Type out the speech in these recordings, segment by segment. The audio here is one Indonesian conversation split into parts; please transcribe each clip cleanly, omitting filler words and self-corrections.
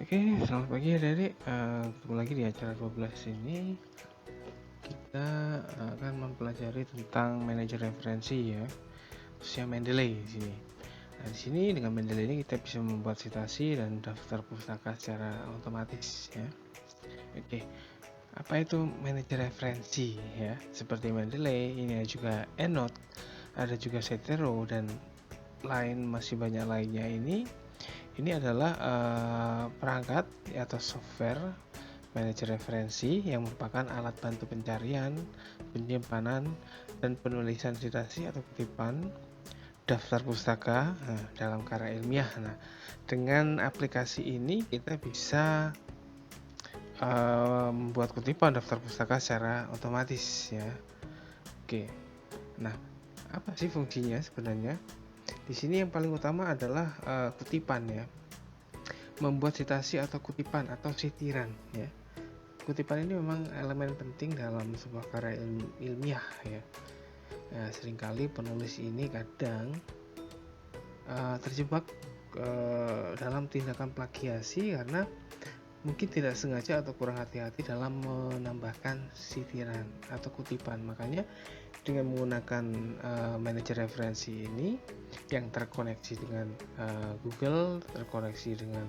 Oke, selamat pagi adik-adik. Ketemu lagi di acara 12 ini. Kita akan mempelajari tentang manajer referensi ya, khususnya Mendeley di sini. Nah, di sini dengan Mendeley ini kita bisa membuat citasi dan daftar pustaka secara otomatis ya. Oke, apa itu manajer referensi ya? Seperti Mendeley, ini ada juga EndNote, ada juga Zotero dan masih banyak lainnya ini. Ini adalah perangkat atau software manajer referensi yang merupakan alat bantu pencarian, penyimpanan, dan penulisan citasi atau kutipan daftar pustaka dalam karya ilmiah. Nah, dengan aplikasi ini kita bisa membuat kutipan daftar pustaka secara otomatis ya. Oke, nah apa sih fungsinya sebenarnya? Di sini yang paling utama adalah kutipan ya. Membuat citasi atau kutipan atau sitiran ya. Kutipan ini memang elemen penting dalam sebuah karya ilmiah ya. Nah, seringkali penulis ini kadang terjebak dalam tindakan plagiasi karena mungkin tidak sengaja atau kurang hati-hati dalam menambahkan sitiran atau kutipan. Makanya dengan menggunakan manajer referensi ini yang terkoneksi dengan Google, terkoneksi dengan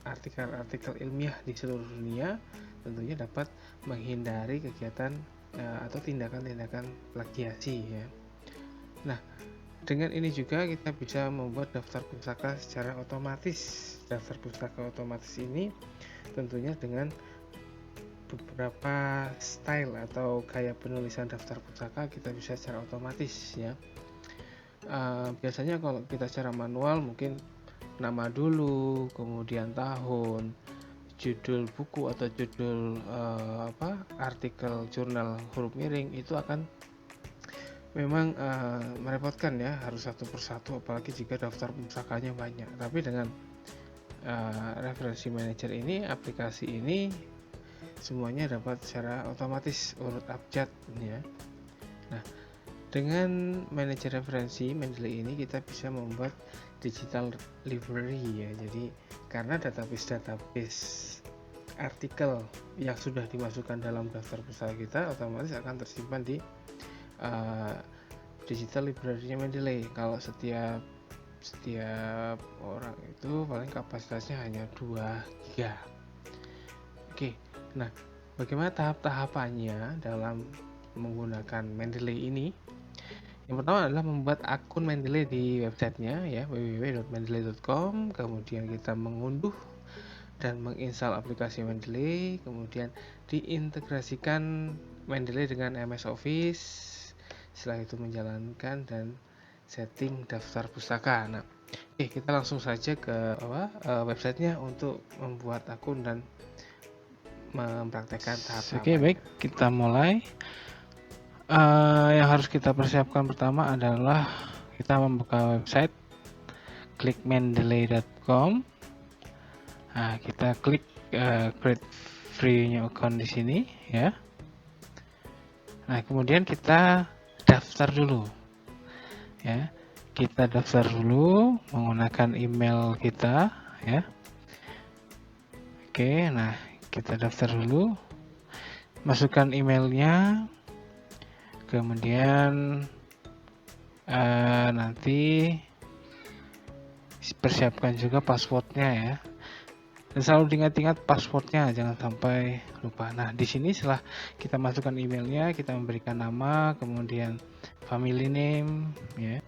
artikel-artikel ilmiah di seluruh dunia, tentunya dapat menghindari kegiatan atau tindakan-tindakan plagiasi ya. Nah, dengan ini juga kita bisa membuat daftar pustaka secara otomatis. Daftar pustaka otomatis ini tentunya dengan beberapa style atau gaya penulisan daftar pustaka kita bisa secara otomatis ya. Biasanya kalau kita secara manual mungkin nama dulu, kemudian tahun, judul buku atau judul artikel jurnal huruf miring itu akan memang merepotkan ya, harus satu persatu apalagi jika daftar pustakanya banyak. Tapi dengan referensi manager ini, aplikasi ini semuanya dapat secara otomatis urut abjad ya. Nah, dengan manajer referensi Mendeley ini kita bisa membuat digital library ya. Jadi karena database artikel yang sudah dimasukkan dalam daftar pustaka kita otomatis akan tersimpan di digital library-nya Mendeley. Kalau setiap orang itu paling kapasitasnya hanya 2 GB. Oke, nah bagaimana tahap-tahapannya dalam menggunakan Mendeley ini? Yang pertama adalah membuat akun Mendeley di websitenya ya, www.mendeley.com. Kemudian kita mengunduh dan menginstal aplikasi Mendeley, kemudian diintegrasikan Mendeley dengan MS Office. Setelah itu menjalankan dan setting daftar pustaka. Nah, kita langsung saja ke websitenya untuk membuat akun dan mempraktekkan tahap-tahap. Oke, baik, kita mulai. Yang harus kita persiapkan pertama adalah kita membuka website, klik mendeley.com. Nah, kita klik create free new account di sini ya. Nah, kemudian kita daftar dulu ya. Kita daftar dulu menggunakan email kita ya. Oke, nah kita daftar dulu, masukkan emailnya, kemudian nanti persiapkan juga passwordnya ya, dan selalu diingat-ingat passwordnya, jangan sampai lupa. Nah, di sini setelah kita masukkan emailnya, kita memberikan nama, kemudian family name ya.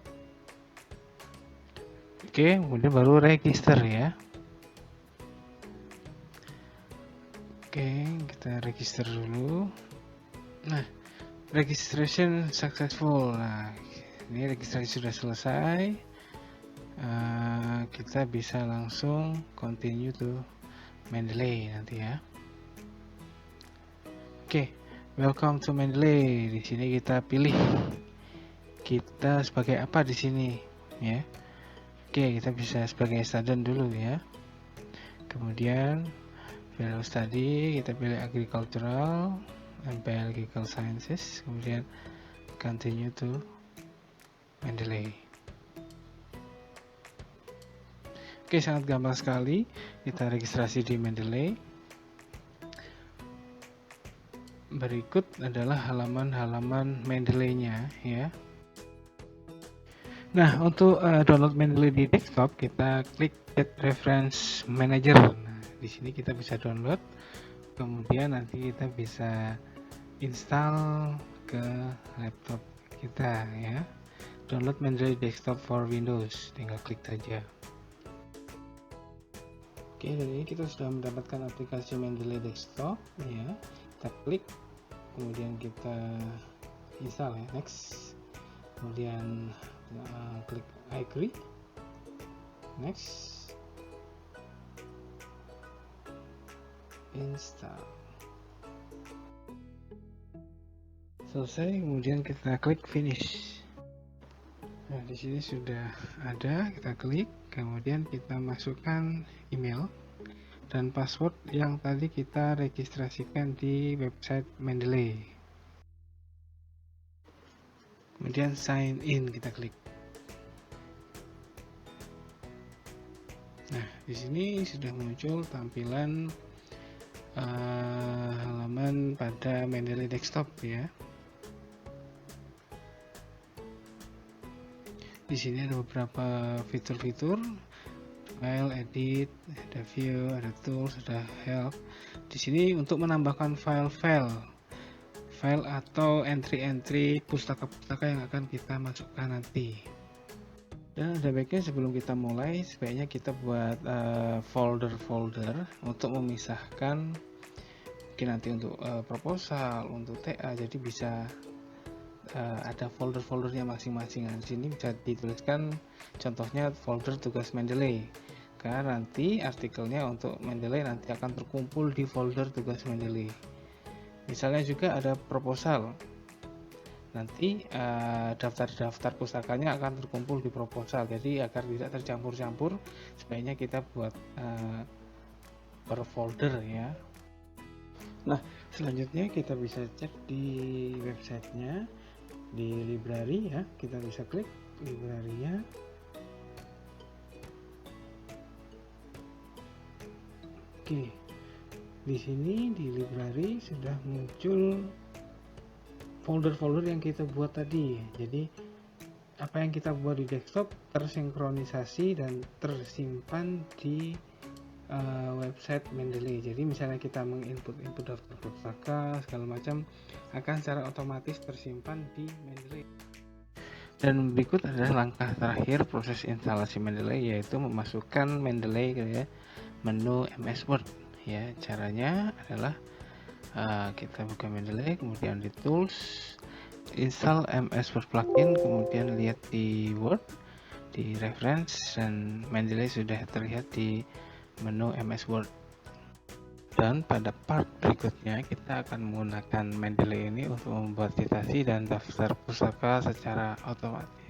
Oke, kemudian baru register ya. Oke, kita register dulu. Nah, registration successful. Nah, ini registrasi sudah selesai. Kita bisa langsung continue to Mendeley nanti ya. Oke, welcome to Mendeley. Di sini kita pilih kita sebagai apa di sini ya. Oke, kita bisa sebagai student dulu ya. Kemudian value study kita pilih agricultural, biological sciences, kemudian continue to Mendeley. Oke, sangat gampang sekali. Kita registrasi di Mendeley. Berikut adalah halaman-halaman Mendeley-nya ya. Nah, untuk download Mendeley di desktop, kita klik Get Reference Manager. Nah, di sini kita bisa download. Kemudian nanti kita bisa install ke laptop kita ya. Download Mendeley Desktop for Windows, tinggal klik saja. Oke, dan ini kita sudah mendapatkan aplikasi Mendeley Desktop ya. Kita klik, kemudian kita install ya, next. Kemudian klik I agree, next, install. Selesai, kemudian kita klik finish. Nah, di sini sudah ada, kita klik, kemudian kita masukkan email dan password yang tadi kita registrasikan di website Mendeley. Kemudian sign in, kita klik. Nah, di sini sudah muncul tampilan halaman pada Mendeley Desktop ya. Di sini ada beberapa fitur-fitur, file, edit, ada view, ada tools, ada help. Di sini untuk menambahkan file atau entry-entry pustaka-pustaka yang akan kita masukkan nanti. Dan ada baiknya sebelum kita mulai, sebaiknya kita buat folder-folder untuk memisahkan, mungkin nanti untuk proposal, untuk TA, jadi bisa ada folder-foldernya masing-masing. Di sini bisa dituliskan contohnya folder tugas Mendeley, karena nanti artikelnya untuk Mendeley nanti akan terkumpul di folder tugas Mendeley. Misalnya juga ada proposal, nanti daftar-daftar pustakanya akan terkumpul di proposal. Jadi agar tidak tercampur-campur, sebaiknya kita buat per folder ya. Nah, selanjutnya kita bisa cek di websitenya, di library ya, kita bisa klik library-nya. Oke, di sini di library sudah muncul folder-folder yang kita buat tadi. Jadi apa yang kita buat di desktop tersinkronisasi dan tersimpan di website Mendeley. Jadi misalnya kita menginput daftar pustaka segala macam, akan secara otomatis tersimpan di Mendeley. Dan berikut adalah langkah terakhir proses instalasi Mendeley, yaitu memasukkan Mendeley ke menu MS Word ya. Caranya adalah kita buka Mendeley, kemudian di tools, install MS Word plugin, kemudian lihat di Word, di reference, dan Mendeley sudah terlihat di menu MS Word. Dan pada part berikutnya kita akan menggunakan Mendeley ini untuk membuat citasi dan daftar pustaka secara otomatis.